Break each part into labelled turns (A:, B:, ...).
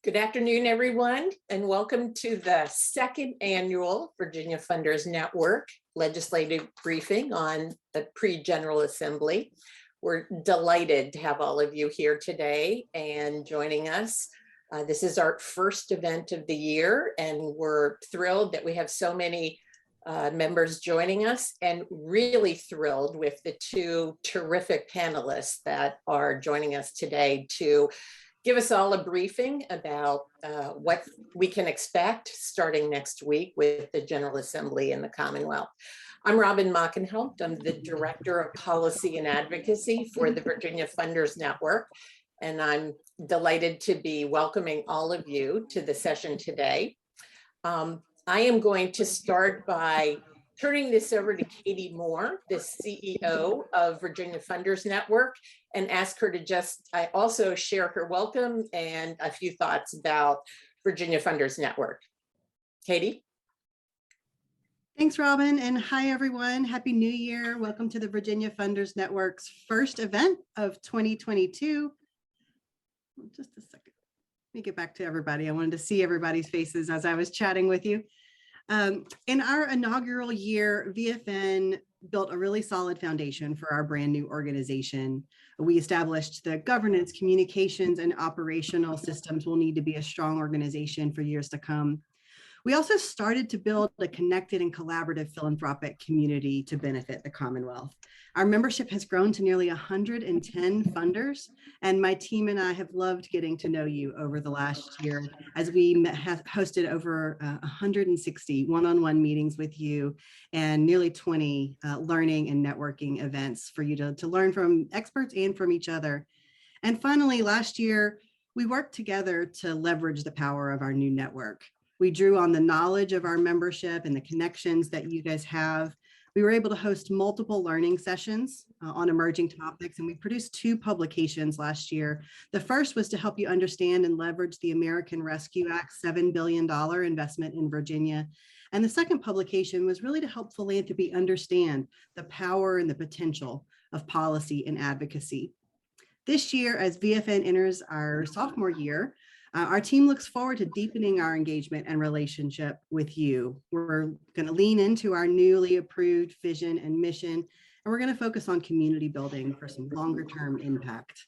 A: Good afternoon, everyone, and welcome to the second annual Virginia Funders Network legislative briefing on the pre-General Assembly. We're delighted to have all of you here today and joining us. This is our first event of the year, and we're thrilled that we have so many members joining us, and really thrilled with the two terrific panelists that are joining us today to give us all a briefing about what we can expect starting next week with the General Assembly in the Commonwealth. I'm Robin Mockenhaupt. I'm the Director of Policy and Advocacy for the Virginia Funders Network, and I'm delighted to be welcoming all of you to the session today. I am going to start by turning this over to Katie Moore, the CEO of Virginia Funders Network, and ask her to just also share her welcome and a few thoughts about Virginia Funders Network. Katie?
B: Thanks, Robin, and hi, everyone. Happy New Year. Welcome to the Virginia Funders Network's first event of 2022. Just a second. Let me get back to everybody. I wanted to see everybody's faces as I was chatting with you. In our inaugural year, VFN built a really solid foundation for our brand new organization. We established the governance, communications, and operational systems will need to be a strong organization for years to come. We also started to build a connected and collaborative philanthropic community to benefit the Commonwealth. Our membership has grown to nearly 110 funders, and my team and I have loved getting to know you over the last year as we have hosted over 160 one-on-one meetings with you and nearly 20 learning and networking events for you to learn from experts and from each other. And finally, last year, we worked together to leverage the power of our new network. We drew on the knowledge of our membership and the connections that you guys have. We were able to host multiple learning sessions on emerging topics, and we produced 2 publications last year. The first was to help you understand and leverage the American Rescue Act's $7 billion investment in Virginia. And the second publication was really to help philanthropy understand the power and the potential of policy and advocacy. This year, as VFN enters our sophomore year, our team looks forward to deepening our engagement and relationship with you. We're going to lean into our newly approved vision and mission, and we're going to focus on community building for some longer term impact.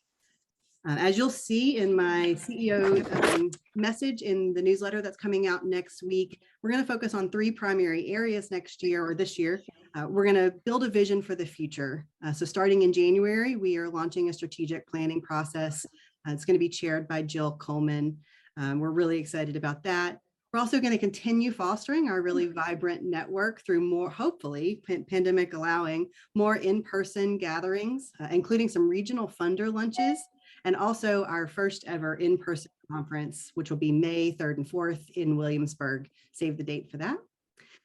B: As you'll see in my CEO message in the newsletter that's coming out next week, we're going to focus on 3 primary areas next year or this year. We're going to build a vision for the future. So starting in January, we are launching a strategic planning process. It's going to be chaired by Jill Coleman. We're really excited about that. We're also going to continue fostering our really vibrant network through more, hopefully, pandemic allowing, more in-person gatherings, including some regional funder lunches, and also our first ever in-person conference, which will be May 3rd and 4th in Williamsburg. Save the date for that.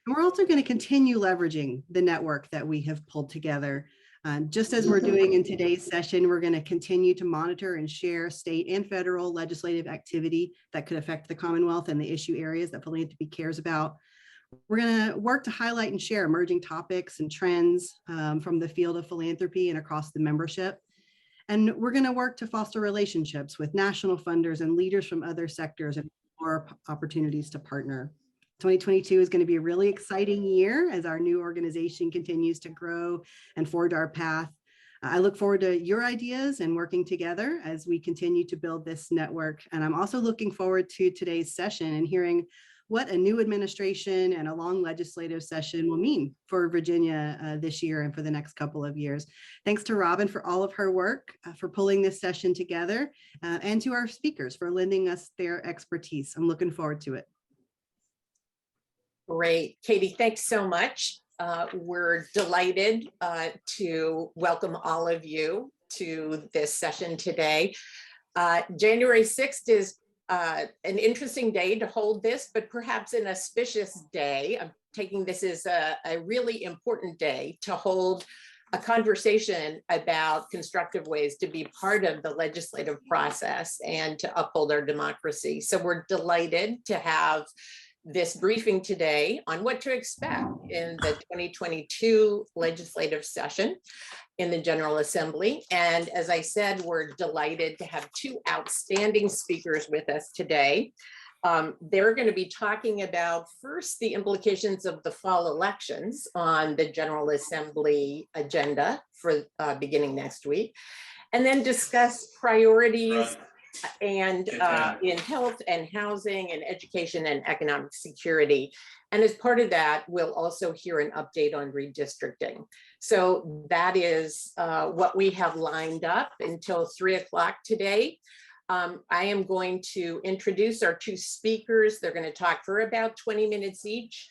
B: And we're also going to continue leveraging the network that we have pulled together. Just as we're doing in today's session, we're going to continue to monitor and share state and federal legislative activity that could affect the Commonwealth and the issue areas that philanthropy cares about. We're going to work to highlight and share emerging topics and trends from the field of philanthropy and across the membership. And we're going to work to foster relationships with national funders and leaders from other sectors and more opportunities to partner. 2022 is going to be a really exciting year as our new organization continues to grow and forge our path. I look forward to your ideas and working together as we continue to build this network. And I'm also looking forward to today's session and hearing what a new administration and a long legislative session will mean for Virginia this year and for the next couple of years. Thanks to Robin for all of her work, for pulling this session together, and to our speakers for lending us their expertise. I'm looking forward to it.
A: Great. Katie, thanks so much. We're delighted to welcome all of you to this session today. January 6th is an interesting day to hold this, but perhaps an auspicious day. I'm taking this as a really important day to hold a conversation about constructive ways to be part of the legislative process and to uphold our democracy. So we're delighted to have this briefing today on what to expect in the 2022 legislative session in the General Assembly. And as I said, we're delighted to have two outstanding speakers with us today. They're going to be talking about first the implications of the fall elections on the General Assembly agenda for beginning next week, and then discuss priorities and in health and housing and education and economic security. And as part of that, we'll also hear an update on redistricting. So that is what we have lined up until 3 o'clock today. I am going to introduce our two speakers. They're going to talk for about 20 minutes each.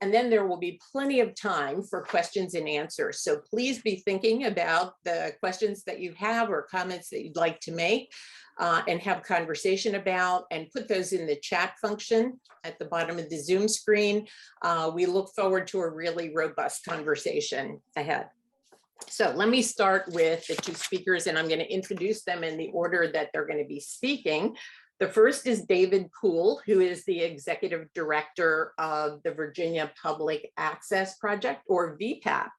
A: And then there will be plenty of time for questions and answers. So please be thinking about the questions that you have or comments that you'd like to make and have conversation about, and put those in the chat function at the bottom of the Zoom screen. We look forward to a really robust conversation ahead. So let me start with the two speakers, and I'm going to introduce them in the order that they're going to be speaking. The first is David Poole, who is the Executive Director of the Virginia Public Access Project, or VPAP.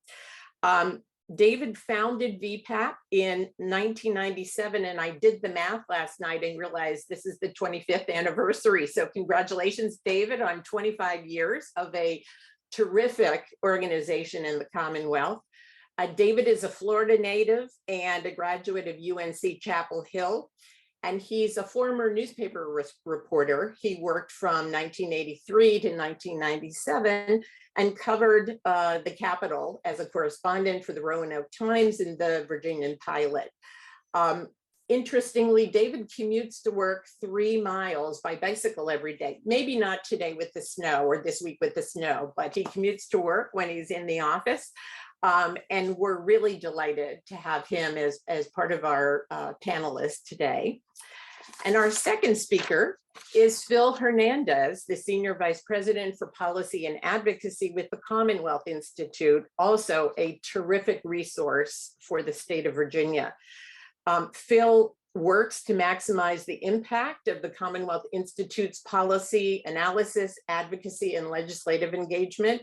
A: David founded VPAP in 1997, and I did the math last night and realized this is the 25th anniversary. So congratulations, David, on 25 years of a terrific organization in the Commonwealth. David is a Florida native and a graduate of UNC Chapel Hill, and he's a former newspaper reporter. He worked from 1983 to 1997 and covered the Capitol as a correspondent for the Roanoke Times and the Virginian Pilot. Interestingly, David commutes to work 3 miles by bicycle every day. Maybe not today with the snow or this week with the snow, but he commutes to work when he's in the office. And we're really delighted to have him as part of our panelists today. And our second speaker is Phil Hernandez, the Senior Vice President for Policy and Advocacy with the Commonwealth Institute, also a terrific resource for the state of Virginia. Phil works to maximize the impact of the Commonwealth Institute's policy, analysis, advocacy, and legislative engagement.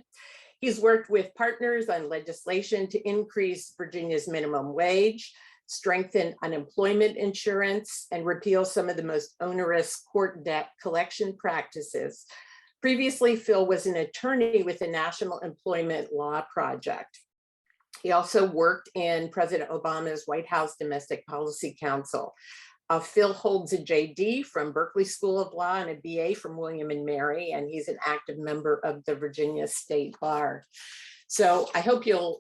A: He's worked with partners on legislation to increase Virginia's minimum wage, strengthen unemployment insurance, and repeal some of the most onerous court debt collection practices. Previously, Phil was an attorney with the National Employment Law Project. He also worked in President Obama's White House Domestic Policy Council. Phil holds a JD from Berkeley School of Law and a BA from William and Mary, and he's an active member of the Virginia State Bar. So I hope you'll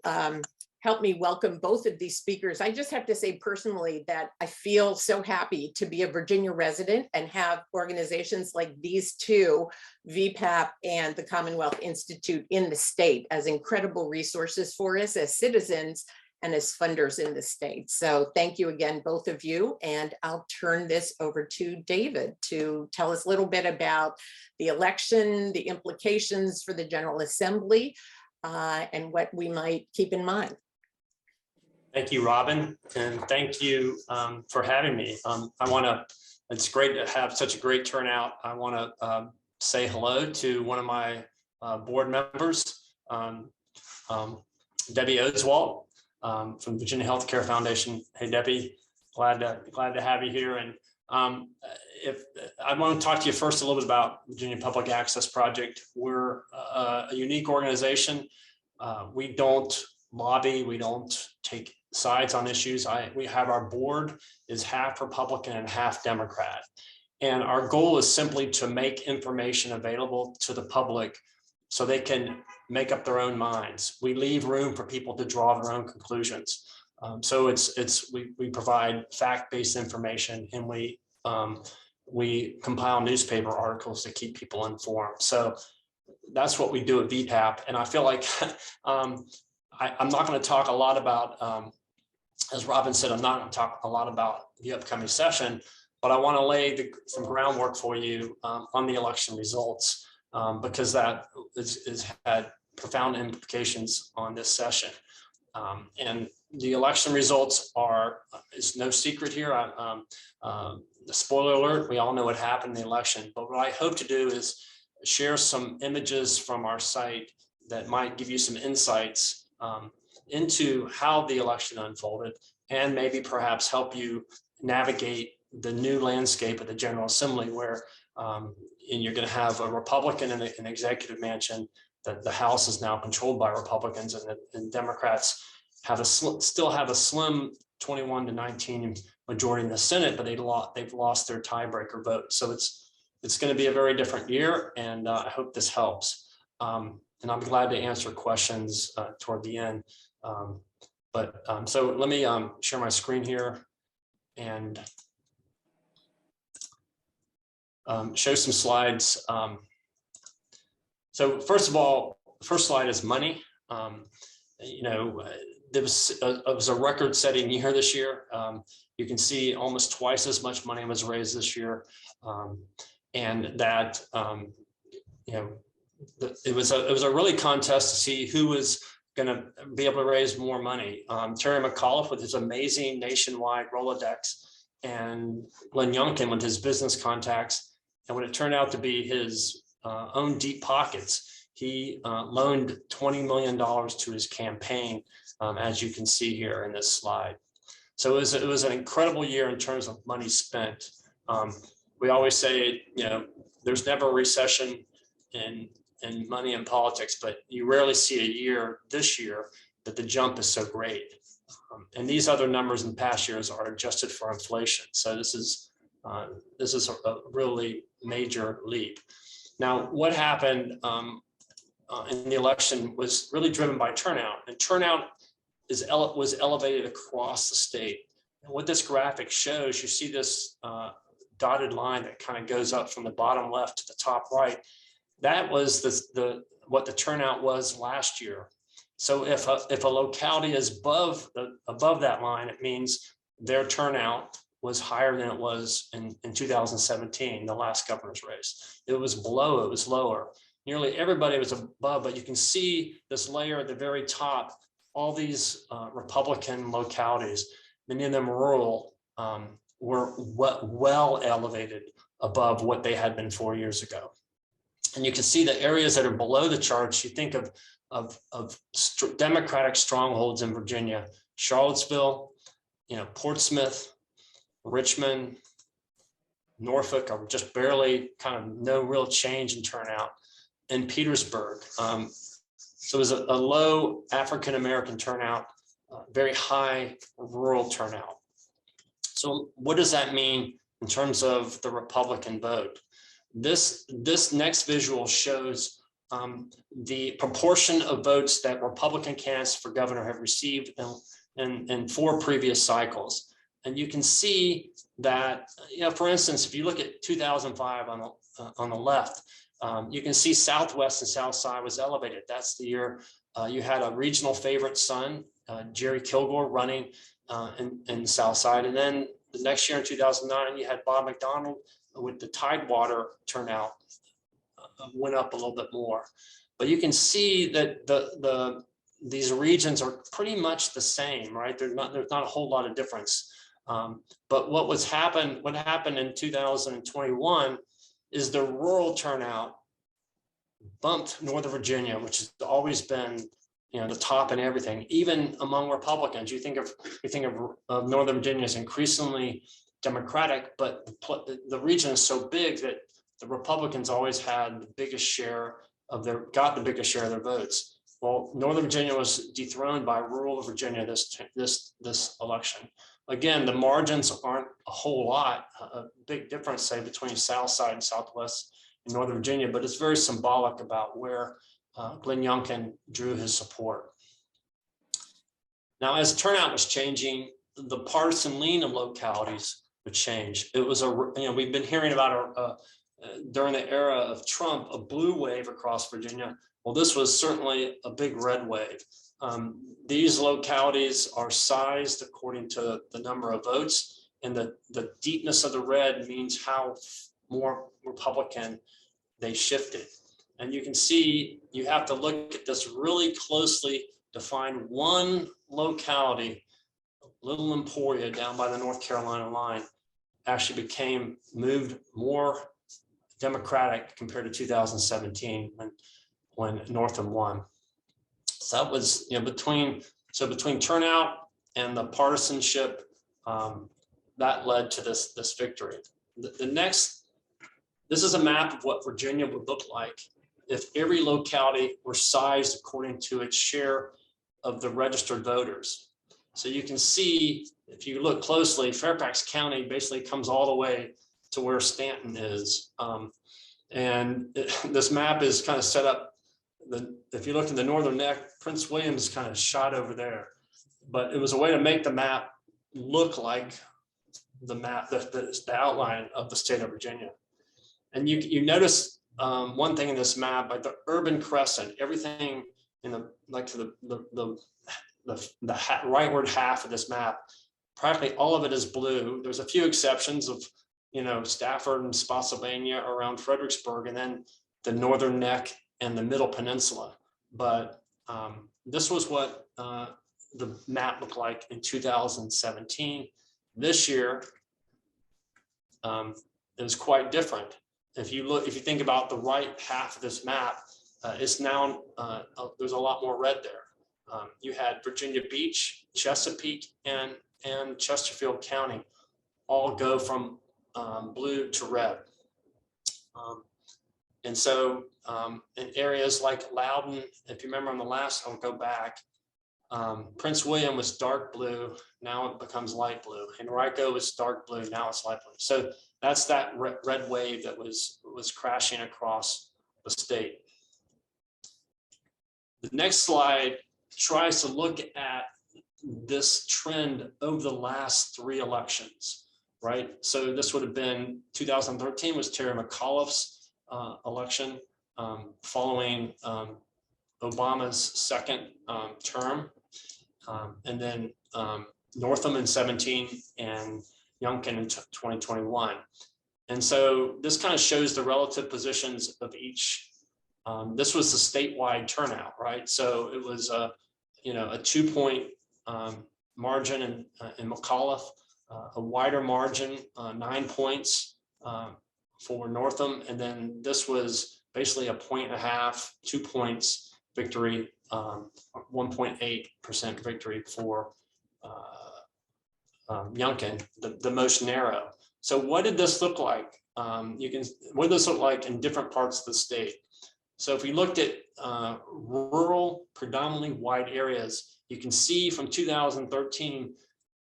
A: help me welcome both of these speakers. I just have to say personally that I feel so happy to be a Virginia resident and have organizations like these two, VPAP and the Commonwealth Institute in the state, as incredible resources for us as citizens and as funders in the state. So thank you again, both of you. And I'll turn this over to David to tell us a little bit about the election, the implications for the General Assembly, and what we might keep in mind.
C: Thank you, Robin, and thank you for having me. It's great to have such a great turnout. I want to say hello to one of my board members, Debbie Oswald, from Virginia Healthcare Foundation. Hey, Debbie, glad to have you here. And if I want to talk to you first a little bit about Virginia Public Access Project. We're a unique organization. We don't lobby. We don't take sides on issues. We have our board is half Republican and half Democrat. And our goal is simply to make information available to the public so they can make up their own minds. We leave room for people to draw their own conclusions. So we provide fact-based information, and we compile newspaper articles to keep people informed. So that's what we do at VPAP. And I feel like I'm not going to talk a lot about, as Robin said, I'm not going to talk a lot about the upcoming session, but I want to lay some groundwork for you on the election results, because that has had profound implications on this session. And the election results is no secret here. The spoiler alert, we all know what happened in the election, but what I hope to do is share some images from our site that might give you some insights into how the election unfolded, and maybe perhaps help you navigate the new landscape of the General Assembly, where and you're going to have a Republican in an executive mansion. That the House is now controlled by Republicans, and Democrats have still have a slim 21-19 majority in the Senate, but they've lost their tiebreaker vote. So it's going to be a very different year, and I hope this helps. And I'll be glad to answer questions toward the end. So let me share my screen here and show some slides. So first of all, the first slide is money. There was a record-setting year this year. You can see almost twice as much money was raised this year, and that it was a really contest to see who was going to be able to raise more money. Terry McAuliffe with his amazing nationwide Rolodex, and Glenn Youngkin with his business contacts. And when it turned out to be his own deep pockets, he loaned $20 million to his campaign, as you can see here in this slide. So it was an incredible year in terms of money spent. We always say, there's never a recession in money in politics, but you rarely see a year this year that the jump is so great. And these other numbers in past years are adjusted for inflation. So this is a really major leap. Now, what happened in the election was really driven by turnout, and turnout was elevated across the state. And what this graphic shows, you see this dotted line that kind of goes up from the bottom left to the top right. That was what the turnout was last year. So if a locality is above that line, it means their turnout was higher than it was in 2017, the last governor's race. It was below, it was lower. Nearly everybody was above, but you can see this layer at the very top, all these Republican localities, many of them rural, were well elevated above what they had been 4 years ago. And you can see the areas that are below the charts. You think of Democratic strongholds in Virginia, Charlottesville, Portsmouth, Richmond, Norfolk are just barely, kind of no real change in turnout, and Petersburg. So it was a low African-American turnout, very high rural turnout. So what does that mean in terms of the Republican vote? This next visual shows the proportion of votes that Republican candidates for governor have received in 4 previous cycles. And you can see that, for instance, if you look at 2005 on the left, you can see Southwest and South Side was elevated. That's the year you had a regional favorite son, Jerry Kilgore, running in the South Side. And then the next year in 2009, you had Bob McDonald with the Tidewater turnout went up a little bit more. But you can see that these regions are pretty much the same, right? There's not a whole lot of difference. But what happened in 2021 is the rural turnout bumped Northern Virginia, which has always been, the top in everything, even among Republicans. You think of Northern Virginia as increasingly Democratic, but the region is so big that the Republicans always had the biggest share of their votes. Well, Northern Virginia was dethroned by rural Virginia this election. Again, the margins aren't a whole lot, a big difference, say, between South Side and Southwest and Northern Virginia, but it's very symbolic about where Glenn Youngkin drew his support. Now, as turnout was changing, the partisan lean of localities would change. It was we've been hearing about during the era of Trump, a blue wave across Virginia. Well, this was certainly a big red wave. These localities are sized according to the number of votes, and the deepness of the red means how more Republican they shifted. And you can see, you have to look at this really closely to find one locality, Little Emporia down by the North Carolina line, actually moved more Democratic compared to 2017 when Northam won. So that was, between turnout and the partisanship, that led to this victory. The next, this is a map of what Virginia would look like if every locality were sized according to its share of the registered voters. So you can see, if you look closely, Fairfax County basically comes all the way to where Stanton is. This map is kind of set up, if you look in the northern neck, Prince William is kind of shot over there. But it was a way to make the map look like the map, the outline of the state of Virginia. And you notice one thing in this map, like the urban crescent, everything in the rightward half of this map, practically all of it is blue. There's a few exceptions of, Stafford and Spotsylvania around Fredericksburg, and then the northern neck and the middle peninsula. But this was what the map looked like in 2017. This year, it was quite different. If you think about the right half of this map, it's now, there's a lot more red there. You had Virginia Beach, Chesapeake, and Chesterfield County all go from blue to red. And so in areas like Loudoun, if you remember on the last, I'll go back, Prince William was dark blue, now it becomes light blue. Henrico was dark blue, now it's light blue. So that's that red wave that was crashing across the state. The next slide tries to look at this trend over the last 3 elections, right? So this would have been 2013 was Terry McAuliffe's election following Obama's second term, and then Northam in 17 and Youngkin in 2021. And so this kind of shows the relative positions of each. This was the statewide turnout, right? So it was a 2-point margin in McAuliffe, a wider margin, 9 points for Northam, and then this was basically a 1.5, 2 points victory, 1.8% victory for Youngkin, the most narrow. So what did this look like? What did this look like in different parts of the state? So if we looked at rural, predominantly white areas, you can see from 2013,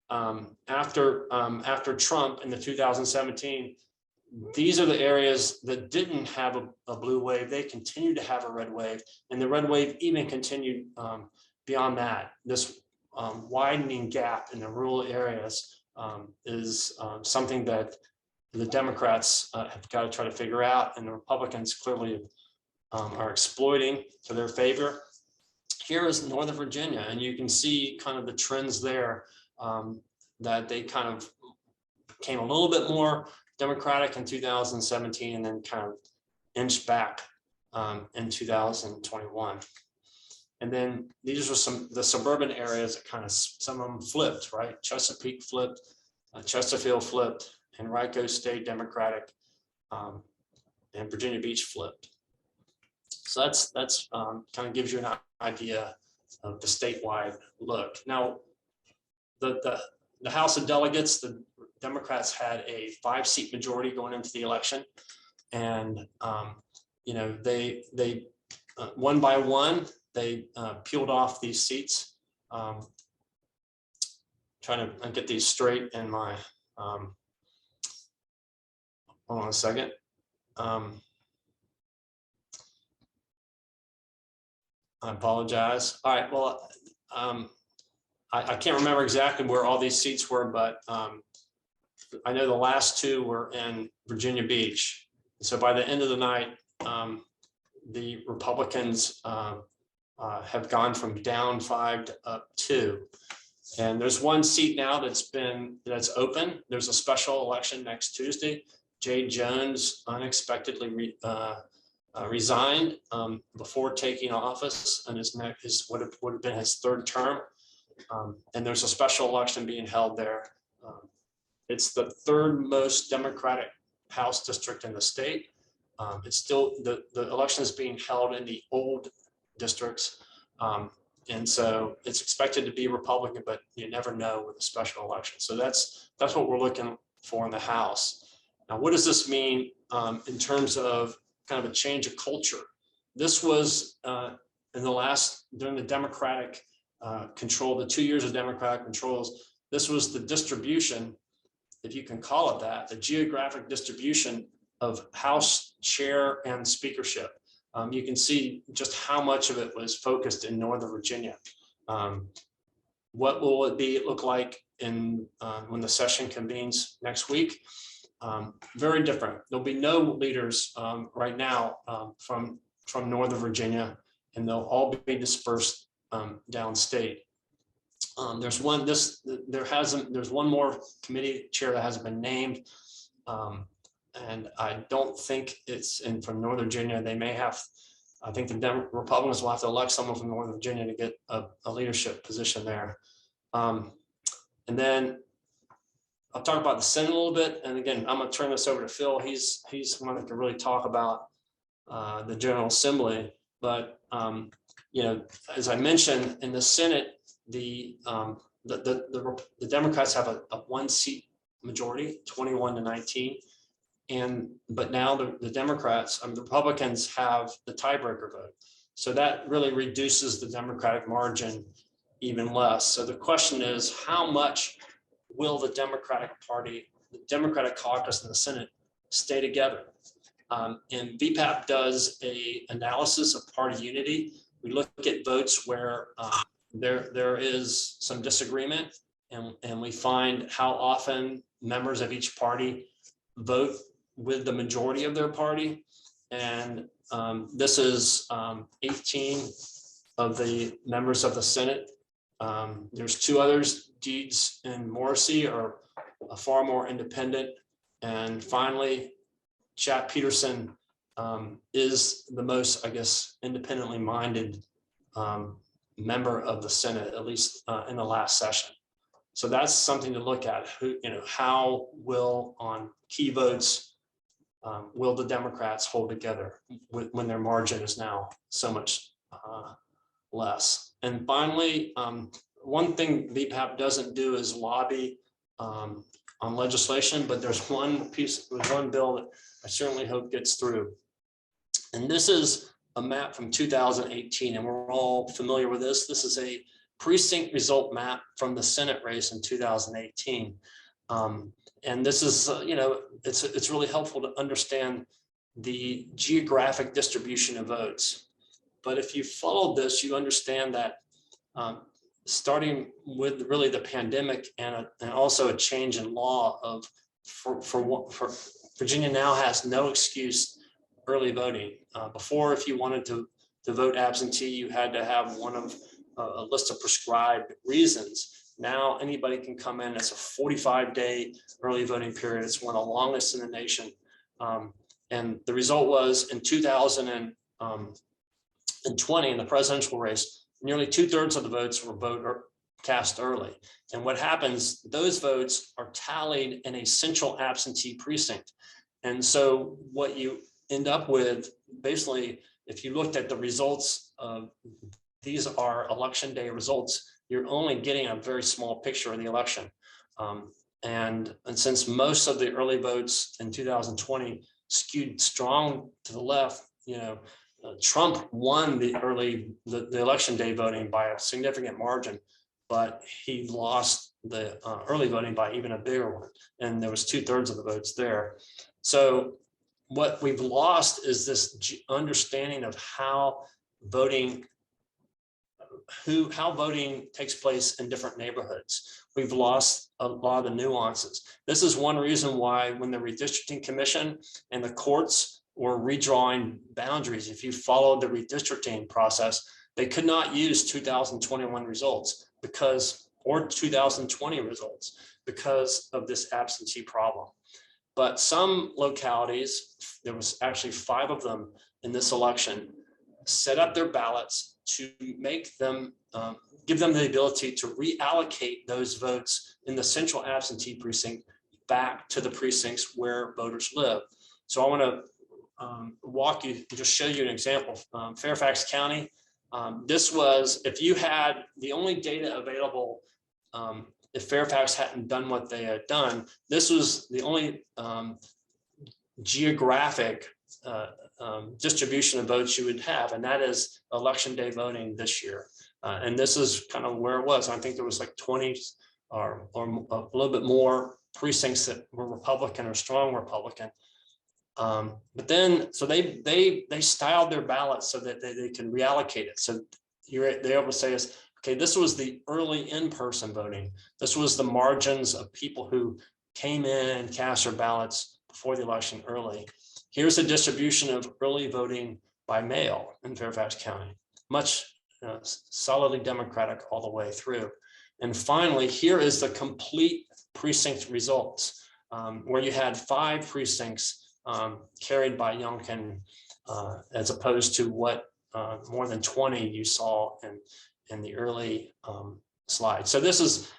C: after Trump in the 2017, these are the areas that didn't have a blue wave. They continued to have a red wave, and the red wave even continued beyond that. This widening gap in the rural areas is something that the Democrats have got to try to figure out, and the Republicans clearly are exploiting to their favor. Here is Northern Virginia, and you can see kind of the trends there, that they kind of became a little bit more Democratic in 2017 and then kind of inched back in 2021. And then these are the suburban areas that kind of, some of them flipped, right? Chesapeake flipped, Chesterfield flipped, Henrico stayed Democratic, and Virginia Beach flipped. So that's kind of gives you an idea of the statewide look. Now, the House of Delegates, the Democrats had a 5-seat majority going into the election, and they one by one they peeled off these seats. Trying to get these straight in my. Hold on a second. I apologize. All right. Well, I can't remember exactly where all these seats were, but I know the last 2 were in Virginia Beach. So by the end of the night, the Republicans have gone from down 5 to up 2. And there's 1 seat now that's open. There's a special election next Tuesday. Jay Jones unexpectedly resigned before taking office, and would have been his 3rd term. And there's a special election being held there. It's the 3rd most Democratic House district in the state. It's still, the election is being held in the old districts. And so it's expected to be Republican, but you never know with a special election. So that's what we're looking for in the House. Now, what does this mean in terms of kind of a change of culture? This was in the last, during the Democratic control, the 2 years of Democratic controls, this was the distribution, if you can call it that, the geographic distribution of House chair and speakership. You can see just how much of it was focused in Northern Virginia. What will it look like in when the session convenes next week? Very different. There'll be no leaders right now from Northern Virginia, and they'll all be dispersed downstate. There's one more committee chair that hasn't been named. And I don't think it's in from Northern Virginia. They may have, I think the Republicans will have to elect someone from Northern Virginia to get a leadership position there. And then I'll talk about the Senate a little bit. And again, I'm gonna turn this over to Phil. He's one that can really talk about the General Assembly. But you know, as I mentioned, in the Senate, the Democrats have a 1-seat majority, 21-19. But now the Democrats, the Republicans have the tiebreaker vote. So that really reduces the Democratic margin even less. So the question is, how much will the Democratic Party, the Democratic caucus in the Senate stay together? And VPAP does a analysis of party unity. We look at votes where there is some disagreement, and we find how often members of each party vote with the majority of their party. And this is 18 of the members of the Senate. There's 2 others, Deeds and Morrissey, are far more independent. And finally, Chap Peterson is the most, I guess, independently minded member of the Senate, at least in the last session. So that's something to look at. Who, you know, how will on key votes will the Democrats hold together when their margin is now so much less? And finally, one thing VPAP doesn't do is lobby on legislation, but there's one bill that I certainly hope gets through. And this is a map from 2018, and we're all familiar with this. This is a precinct result map from the Senate race in 2018. And this is, you know, it's really helpful to understand the geographic distribution of votes. But if you followed this, you understand that starting with really the pandemic and also a change in law of for Virginia now has no excuse early voting. Before, if you wanted to vote absentee, you had to have one of a list of prescribed reasons. Now anybody can come in. It's a 45-day early voting period. It's one of the longest in the nation. And the result was in 2020 in the presidential race, nearly 2/3 of the votes were cast early. And what happens, those votes are tallied in a central absentee precinct. And so what you end up with, basically, if you looked at the results of these are election day results, you're only getting a very small picture of the election. And since most of the early votes in 2020 skewed strong to the left, you know, Trump won the election day voting by a significant margin, but he lost the early voting by even a bigger one. And there was 2/3 of the votes there. So what we've lost is this understanding of how voting takes place in different neighborhoods. We've lost a lot of the nuances. This is one reason why when the redistricting commission and the courts were redrawing boundaries, if you followed the redistricting process, they could not use 2021 results or 2020 results because of this absentee problem. But some localities, there was actually 5 of them in this election, set up their ballots to make them, give them the ability to reallocate those votes in the central absentee precinct back to the precincts where voters live. So just show you an example. Fairfax County, this was, if you had the only data available, if Fairfax hadn't done what they had done, this was the only geographic distribution of votes you would have, and that is election day voting this year. And this is kind of where it was. I think there was like 20 or a little bit more precincts that were Republican or strong Republican. But then, so they styled their ballots so that they can reallocate it. So they're able to say is, okay, this was the early in-person voting. This was the margins of people who came in and cast their ballots before the election early. Here's a distribution of early voting by mail in Fairfax County, much solidly Democratic all the way through. And finally, here is the complete precinct results, where you had 5 precincts carried by Youngkin, as opposed to what more than 20 you saw in the early slide. So this is,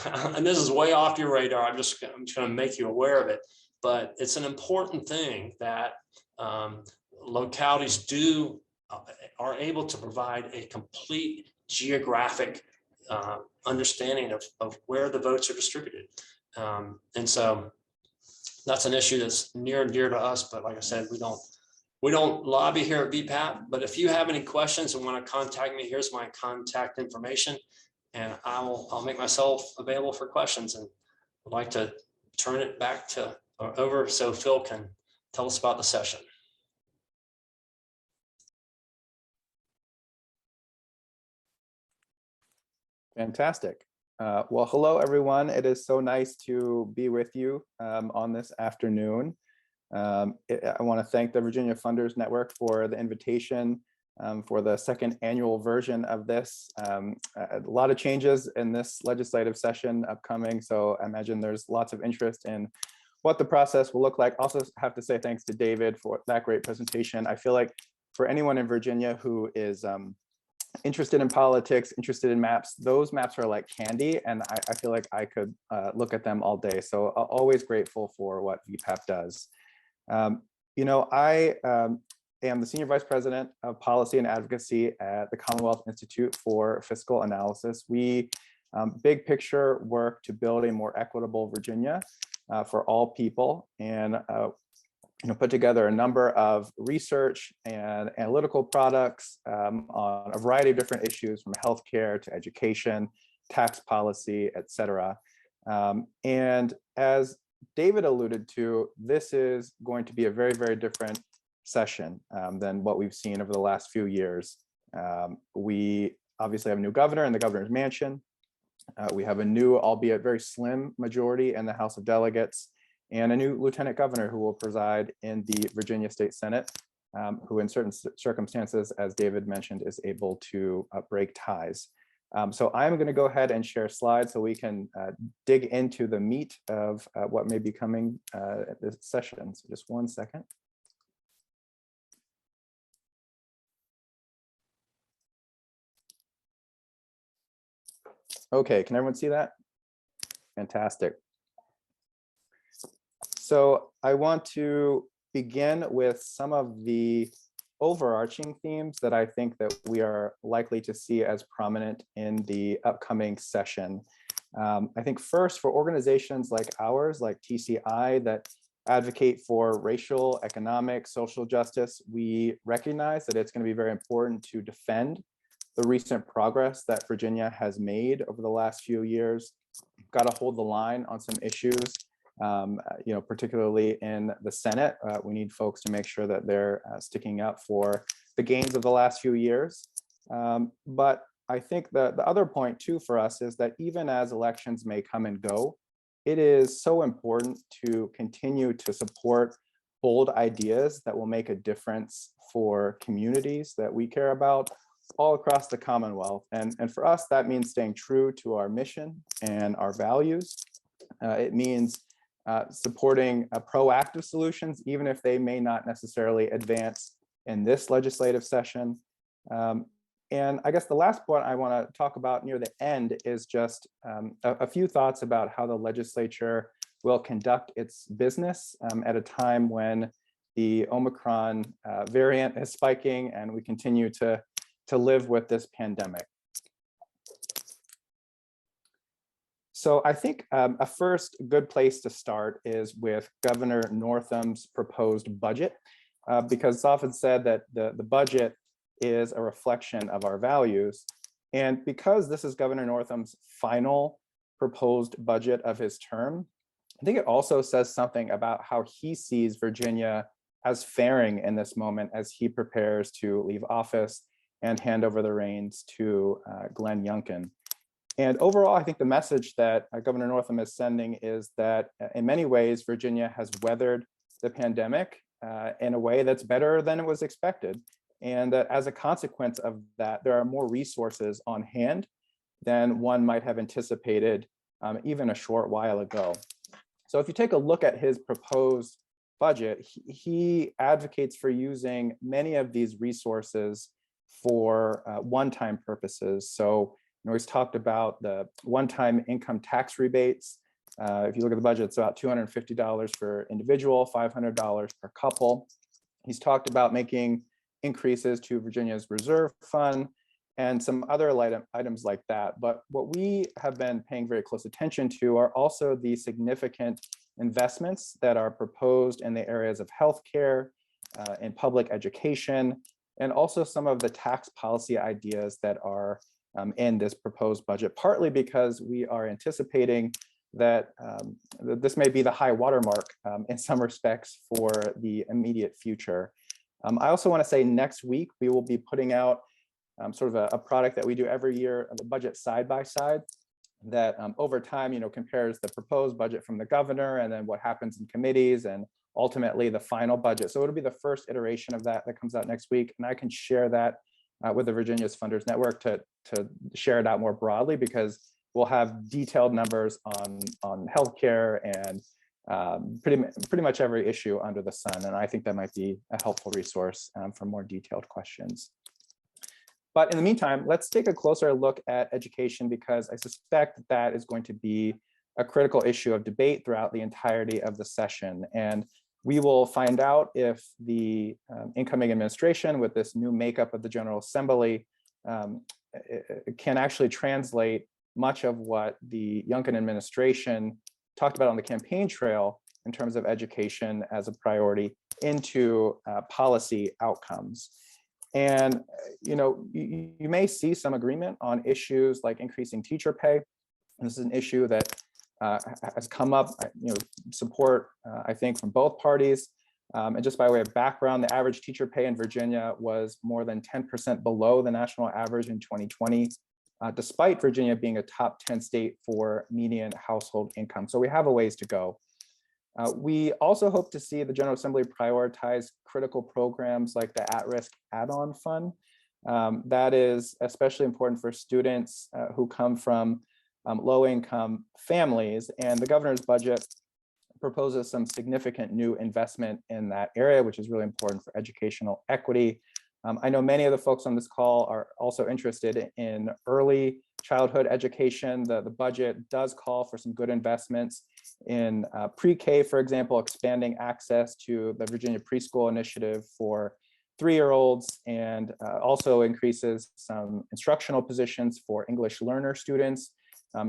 C: and this is way off your radar. I'm just going to make you aware of it, but it's an important thing that localities are able to provide a complete geographic understanding of where the votes are distributed. And so that's an issue that's near and dear to us, but like I said, we don't lobby here at VPAP, but if you have any questions and want to contact me, here's my contact information, and I'll make myself available for questions. And I'd like to turn it back to over so Phil can tell us about the session.
D: Fantastic. Well, hello, everyone. It is so nice to be with you on this afternoon. I want to thank the Virginia Funders Network for the invitation for the second annual version of this. A lot of changes in this legislative session upcoming, so I imagine there's lots of interest in what the process will look like. Also have to say thanks to David for that great presentation. I feel like for anyone in Virginia who is interested in politics, interested in maps, those maps are like candy, and I feel like I could look at them all day. So always grateful for what VPAP does. You know, I am the Senior Vice President of Policy and Advocacy at the Commonwealth Institute for Fiscal Analysis. We big picture work to build a more equitable Virginia for all people, and you know, put together a number of research and analytical products on a variety of different issues, from healthcare to education, tax policy, et cetera. And as David alluded to, this is going to be a very, very different session than what we've seen over the last few years. We obviously have a new governor in the governor's mansion. We have a new, albeit very slim, majority in the House of Delegates, and a new lieutenant governor who will preside in the Virginia State Senate, who in certain circumstances, as David mentioned, is able to break ties. So I'm going to go ahead and share slides so we can dig into the meat of what may be coming at this session. So just one second. Okay, can everyone see that? Fantastic. So I want to begin with some of the overarching themes that I think that we are likely to see as prominent in the upcoming session. I think first, for organizations like ours, like TCI, that advocate for racial, economic, social justice, we recognize that it's going to be very important to defend the recent progress that Virginia has made over the last few years. Got to hold the line on some issues. You know, particularly in the Senate, we need folks to make sure that they're sticking up for the gains of the last few years. But I think that the other point too for us is that even as elections may come and go, it is so important to continue to support bold ideas that will make a difference for communities that we care about all across the Commonwealth. And for us, that means staying true to our mission and our values. It means supporting proactive solutions, even if they may not necessarily advance in this legislative session. And I guess the last point I want to talk about near the end is just a few thoughts about how the legislature will conduct its business at a time when the Omicron variant is spiking, and we continue to live with this pandemic. So I think a first good place to start is with Governor Northam's proposed budget, because it's often said that the budget is a reflection of our values. And because this is Governor Northam's final proposed budget of his term, I think it also says something about how he sees Virginia as faring in this moment as he prepares to leave office and hand over the reins to Glenn Youngkin. And overall, I think the message that Governor Northam is sending is that in many ways, Virginia has weathered the pandemic in a way that's better than it was expected. And that as a consequence of that, there are more resources on hand than one might have anticipated even a short while ago. So if you take a look at his proposed budget, he advocates for using many of these resources for one-time purposes. So he's talked about the one-time income tax rebates. If you look at the budget, it's about $250 for individual, $500 per couple. He's talked about making increases to Virginia's reserve fund and some other items like that. But what we have been paying very close attention to are also the significant investments that are proposed in the areas of healthcare, in public education, and also some of the tax policy ideas that are in this proposed budget, partly because we are anticipating that this may be the high watermark in some respects for the immediate future. I also want to say next week, we will be putting out sort of a product that we do every year, the budget side by side, that over time, compares the proposed budget from the governor and then what happens in committees and ultimately the final budget. So it'll be the first iteration of that comes out next week. And I can share that with the Virginia's Funders Network to share it out more broadly, because we'll have detailed numbers on healthcare and pretty much every issue under the sun. And I think that might be a helpful resource for more detailed questions. But in the meantime, let's take a closer look at education, because I suspect that is going to be a critical issue of debate throughout the entirety of the session. And we will find out if the incoming administration, with this new makeup of the General Assembly, can actually translate much of what the Youngkin administration talked about on the campaign trail in terms of education as a priority into policy outcomes. And you may see some agreement on issues like increasing teacher pay. And this is an issue that has come up, support, I think, from both parties. And just by way of background, the average teacher pay in Virginia was more than 10% below the national average in 2020, despite Virginia being a top 10 state for median household income. So we have a ways to go. We also hope to see the General Assembly prioritize critical programs like the at-risk add-on fund. That is especially important for students who come from low-income families, and the governor's budget proposes some significant new investment in that area, which is really important for educational equity. I know many of the folks on this call are also interested in early childhood education. The budget does call for some good investments in pre-K, for example, expanding access to the Virginia Preschool Initiative for 3-year-olds, and also increases some instructional positions for English learner students.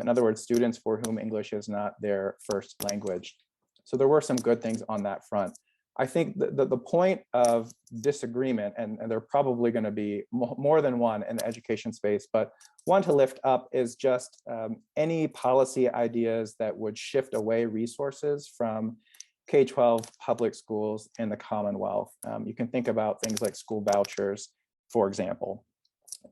D: In other words, students for whom English is not their first language. So there were some good things on that front. I think the point of disagreement, and there are probably going to be more than one in the education space, but one to lift up is just any policy ideas that would shift away resources from K-12 public schools in the Commonwealth. You can think about things like school vouchers, for example.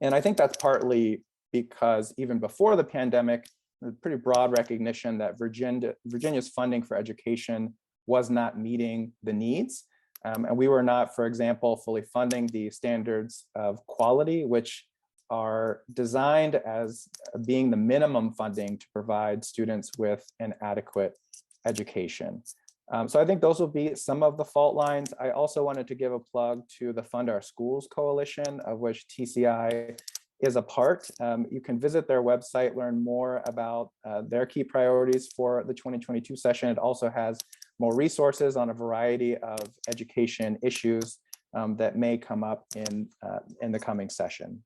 D: And I think that's partly because even before the pandemic, there's pretty broad recognition that Virginia's funding for education was not meeting the needs. And we were not, for example, fully funding the standards of quality, which are designed as being the minimum funding to provide students with an adequate education. So I think those will be some of the fault lines. I also wanted to give a plug to the Fund Our Schools Coalition, of which TCI is a part. You can visit their website, learn more about their key priorities for the 2022 session. It also has more resources on a variety of education issues that may come up in the coming session.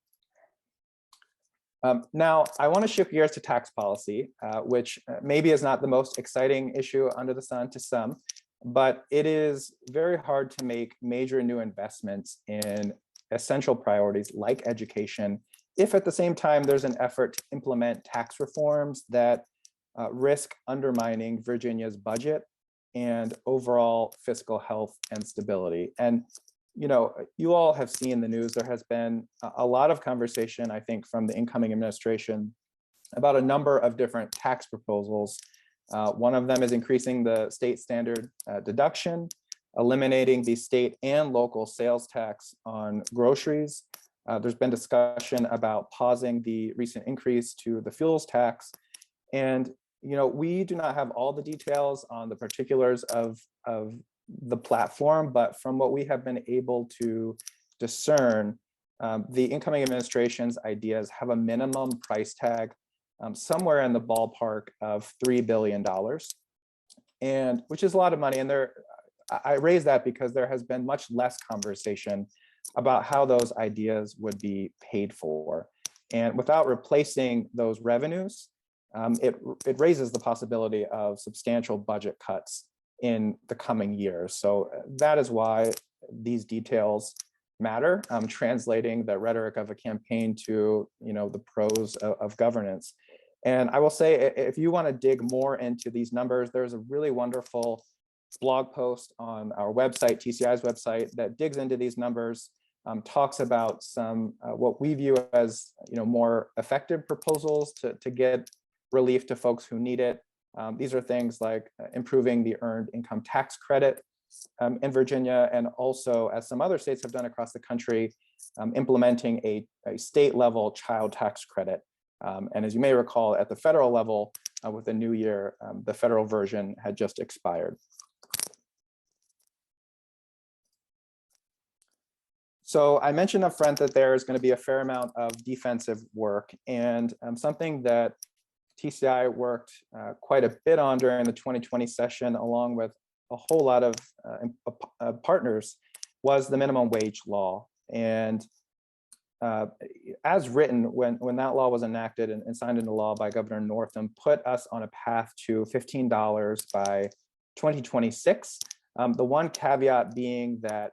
D: Now, I want to shift gears to tax policy, which maybe is not the most exciting issue under the sun to some, but it is very hard to make major new investments in essential priorities like education if at the same time there's an effort to implement tax reforms that risk undermining Virginia's budget and overall fiscal health and stability. And you all have seen the news. There has been a lot of conversation, I think, from the incoming administration about a number of different tax proposals. One of them is increasing the state standard deduction, eliminating the state and local sales tax on groceries. There's been discussion about pausing the recent increase to the fuels tax. And we do not have all the details on the particulars of the platform, but from what we have been able to discern, the incoming administration's ideas have a minimum price tag somewhere in the ballpark of $3 billion, and which is a lot of money. And I raise that because there has been much less conversation about how those ideas would be paid for. And without replacing those revenues, it raises the possibility of substantial budget cuts in the coming years. So that is why these details matter, translating the rhetoric of a campaign to the pros of governance. And I will say, if you want to dig more into these numbers, there's a really wonderful blog post on our website, TCI's website, that digs into these numbers, talks about some what we view as more effective proposals to get relief to folks who need it. These are things like improving the earned income tax credit in Virginia, and also, as some other states have done across the country, implementing a state level child tax credit. And as you may recall, at the federal level, with the new year, the federal version had just expired. So I mentioned up front that there is going to be a fair amount of defensive work, and something that TCI worked quite a bit on during the 2020 session, along with a whole lot of partners, was the minimum wage law. And as written, when that law was enacted and signed into law by Governor Northam, put us on a path to $15 by 2026. The one caveat being that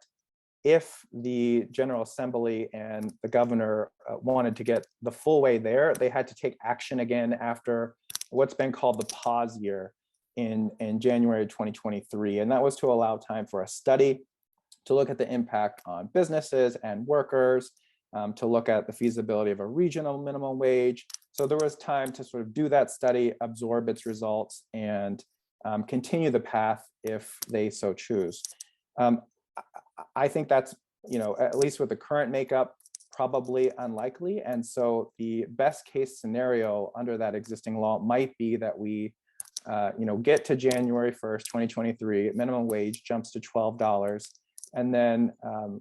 D: if the General Assembly and the governor wanted to get the full way there, they had to take action again after what's been called the pause year in January 2023. And that was to allow time for a study to look at the impact on businesses and workers, to look at the feasibility of a regional minimum wage. So there was time to sort of do that study, absorb its results, and continue the path if they so choose. I think that's, at least with the current makeup, probably unlikely. And so the best case scenario under that existing law might be that we, get to January 1st, 2023, minimum wage jumps to $12. And then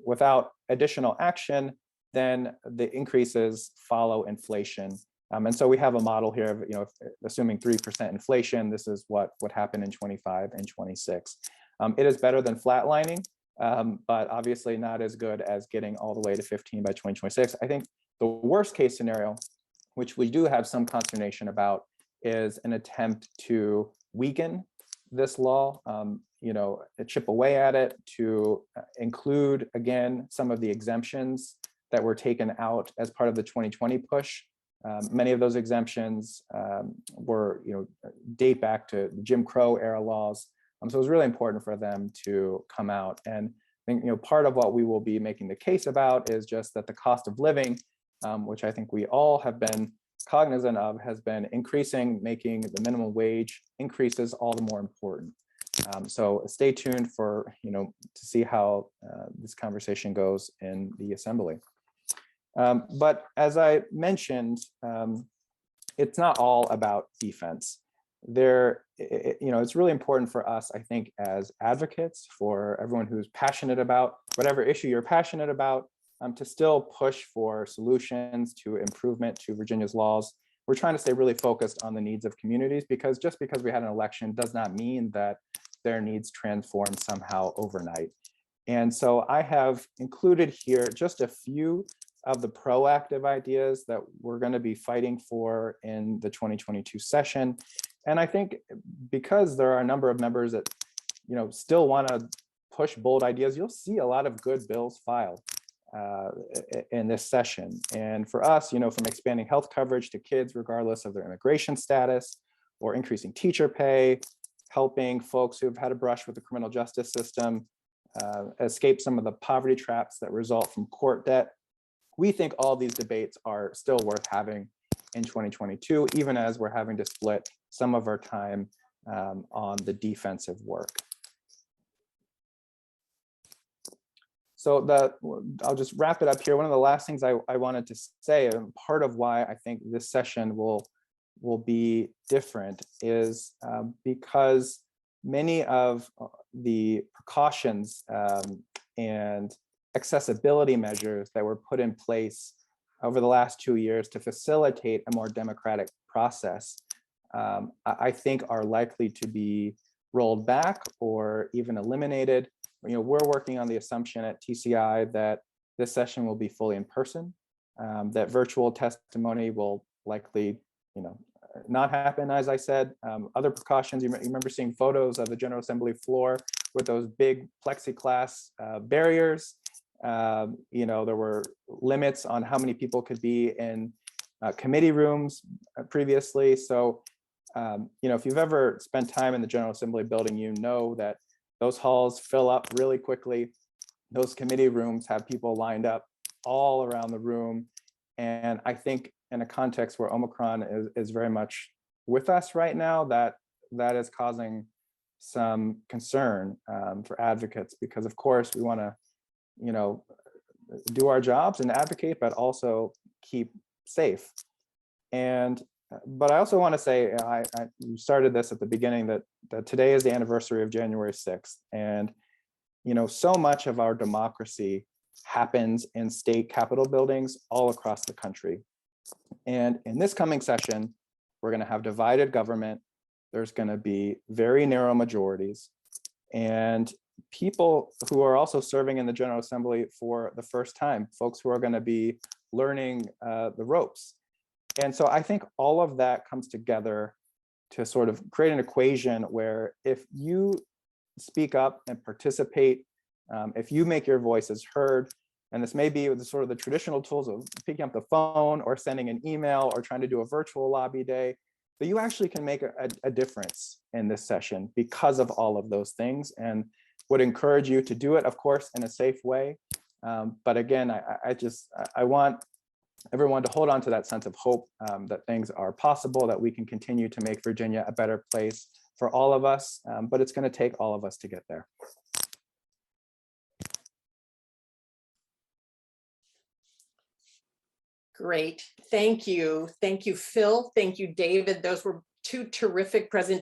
D: without additional action, then the increases follow inflation. And so we have a model here of, assuming 3% inflation, this is what would happen in 25 and 26. It is better than flatlining, but obviously not as good as getting all the way to 15 by 2026. I think the worst case scenario, which we do have some consternation about, is an attempt to weaken this law, chip away at it, to include, again, some of the exemptions that were taken out as part of the 2020 push. Many of those exemptions were, date back to Jim Crow era laws. So it was really important for them to come out. And I think, part of what we will be making the case about is just that the cost of living, which I think we all have been cognizant of, has been increasing, making the minimum wage increases all the more important. So stay tuned for, to see how this conversation goes in the Assembly. But as I mentioned, it's not all about defense. It's really important for us, I think, as advocates, for everyone who's passionate about whatever issue you're passionate about, to still push for solutions to improvement to Virginia's laws. We're trying to stay really focused on the needs of communities, because just because we had an election does not mean that their needs transformed somehow overnight. And so I have included here just a few of the proactive ideas that we're going to be fighting for in the 2022 session. And I think because there are a number of members that, still want to push bold ideas, you'll see a lot of good bills filed in this session. And for us, from expanding health coverage to kids, regardless of their immigration status, or increasing teacher pay, helping folks who've had a brush with the criminal justice system escape some of the poverty traps that result from court debt. We think all these debates are still worth having in 2022, even as we're having to split some of our time on the defensive work. So I'll just wrap it up here. One of the last things I wanted to say, and part of why I think this session will be different, is because many of the precautions and accessibility measures that were put in place over the last 2 years to facilitate a more democratic process, I think are likely to be rolled back or even eliminated. We're working on the assumption at TCI that this session will be fully in person, that virtual testimony will likely, not happen, as I said. Other precautions, you remember seeing photos of the General Assembly floor with those big plexiglass barriers. There were limits on how many people could be in committee rooms previously. So, if you've ever spent time in the General Assembly building, you know that those halls fill up really quickly. Those committee rooms have people lined up all around the room. And I think in a context where Omicron is very much with us right now, that is causing some concern for advocates, because of course we want to, do our jobs and advocate, but also keep safe. But I also want to say, I started this at the beginning, that today is the anniversary of January 6th. And, so much of our democracy happens in state capitol buildings all across the country. And in this coming session, we're going to have divided government. There's going to be very narrow majorities, and people who are also serving in the General Assembly for the first time, folks who are going to be learning the ropes. And so I think all of that comes together to sort of create an equation where if you speak up and participate, if you make your voices heard, and this may be with the sort of the traditional tools of picking up the phone or sending an email or trying to do a virtual lobby day, that you actually can make a difference in this session because of all of those things, and would encourage you to do it, of course, in a safe way. But again, I want everyone to hold on to that sense of hope, that things are possible, that we can continue to make Virginia a better place for all of us, but it's going to take all of us to get there.
A: Great. Thank you. Thank you, Phil. Thank you, David. Those were two terrific presentations.